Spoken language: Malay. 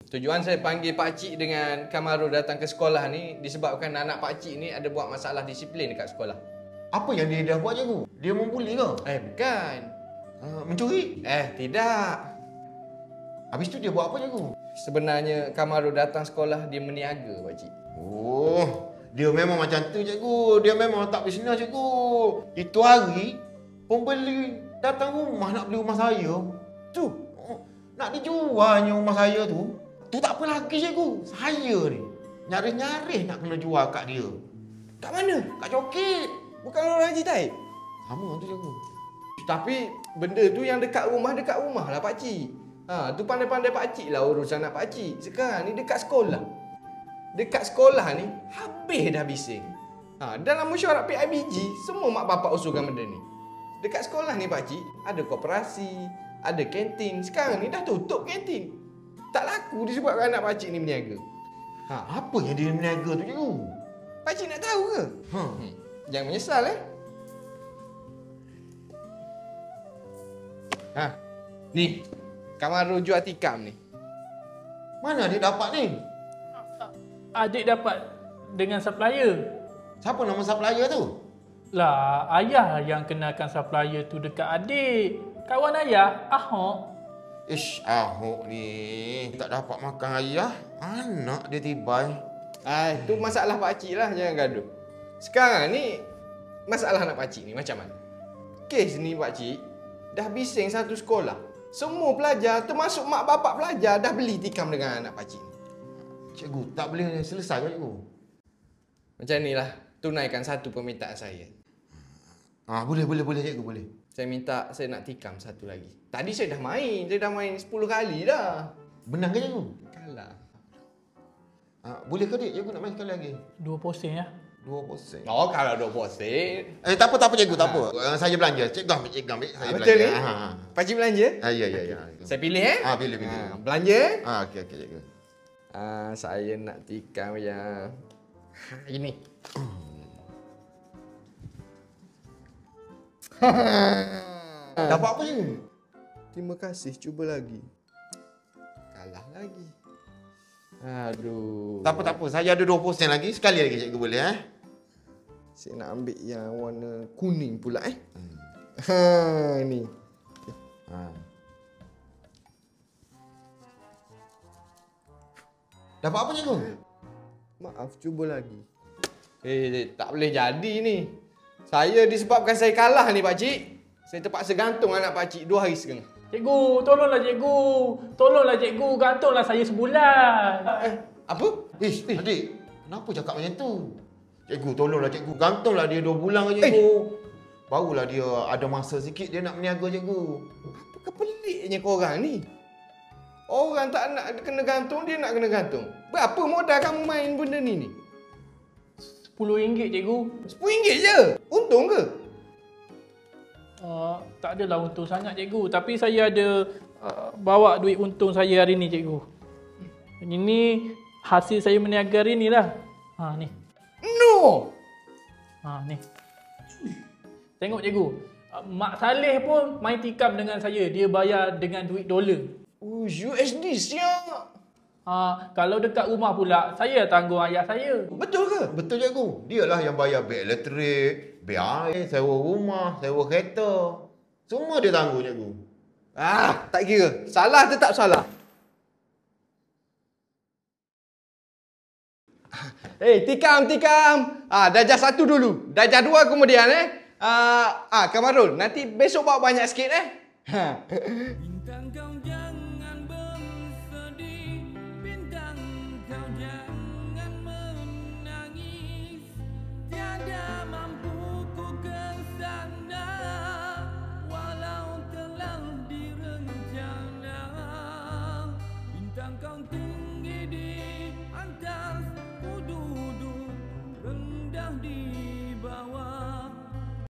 Tujuan saya panggil pakcik dengan Kamarul datang ke sekolah ni disebabkan anak pakcik ni ada buat masalah disiplin dekat sekolah. Apa yang dia dah buat cikgu? Dia membuli ke? Bukan. Mencuri? Tidak. Habis tu dia buat apa cikgu? Sebenarnya Kamarul datang sekolah dia meniaga pakcik. Oh, dia memang macam tu cikgu. Dia memang tak bisnes cikgu. Itu hari pembeli datang rumah nak beli rumah saya. Tu, nak dijualnya rumah saya tu. Tu tak apa lagi cikgu. Saya ni nyaris-nyaris nak kena jual kat dia. Kat mana? Kat Coket. Bukan orang Haji Taib? Sama tu cikgu. Tapi benda tu yang dekat rumah lah pakcik. Tu pandai-pandai pakcik lah urusan anak pakcik. Sekarang ni dekat sekolah. Dekat sekolah ni habis dah bising. Dalam mesyuarat PIBG semua mak bapak usulkan benda ni. Dekat sekolah ni pakcik ada koperasi, ada kantin. Sekarang ni dah tutup kantin. Tak laku disebabkan anak pakcik ni berniaga. Apa yang dia berniaga tu cikgu? Pakcik nak tahu ke? Jangan menyesal Ni, Kamarul jual tikam ni. Mana dia dapat ni? Adik dapat dengan supplier. Siapa nama supplier tu? Lah, ayah yang kenalkan supplier tu dekat adik. Kawan ayah, Ahok. Ahok ni tak dapat makan ayah, anak dia tibai. Itu masalah pakcik lah, jangan gaduh. Sekarang ni, masalah anak pakcik ni macam mana? Kes ni pakcik, dah bising satu sekolah. Semua pelajar, termasuk mak bapak pelajar, dah beli tikam dengan anak pakcik ni. Cikgu, tak boleh selesai ke cikgu? Macam ni lah, tunaikan satu permintaan saya. Boleh cikgu, boleh. Saya minta saya nak tikam satu lagi. Tadi saya dah main 10 kali dah. Benar ke cikgu? Kalah. Boleh ke dik, cikgu nak main sekali lagi? 2 posen ya. 2%. Kalau 2%. Tak apa cikgu, tak apa. Saya belanja. Cikgu ambil. Saya betul belanja. ni? Pakcik belanja? Ya. Saya pilih Pilih. Belanja? Okey cikgu. Saya nak tikam yang ini. Dapat apa cikgu? Terima kasih, cuba lagi. Kalah lagi. Aduh. Tak apa. Saya ada 2% lagi. Sekali lagi cikgu boleh Saya nak ambil yang warna kuning pula ni. Dapat apa cikgu? Maaf, cuba lagi. Tak boleh jadi ni. Saya disebabkan saya kalah ni pakcik. Saya terpaksa gantung anak pakcik 2 hari setengah. Cikgu, tolonglah cikgu. Tolonglah cikgu, gantunglah saya sebulan. Apa? Adik, kenapa cakap macam tu? Cikgu, tolonglah cikgu. Gantunglah dia 2 bulan ke cikgu. Barulah dia ada masa sikit dia nak berniaga cikgu. Apakah peliknya korang ni? Orang tak nak kena gantung, dia nak kena gantung. Berapa modal kamu main benda ni? RM10 cikgu. RM10 je? Untung ke? Tak adalah untung sangat cikgu. Tapi saya ada bawa duit untung saya hari ni cikgu. Ini hasil saya meniaga hari ni lah. Ni. No! Ni. Tengok cikgu. Mak Saleh pun main tikam dengan saya. Dia bayar dengan duit dolar. USD siap. Kalau dekat rumah pula, saya tanggung ayah saya. Betul ke? Betul cikgu. Dialah yang bayar bil elektrik, bil air, sewa rumah, sewa kereta. Semua dia tanggung cikgu. Tak kira. Salah tetap salah. Tikam. Darjah 1 dulu. Darjah 2 kemudian Kamarul, nanti besok bawa banyak sikit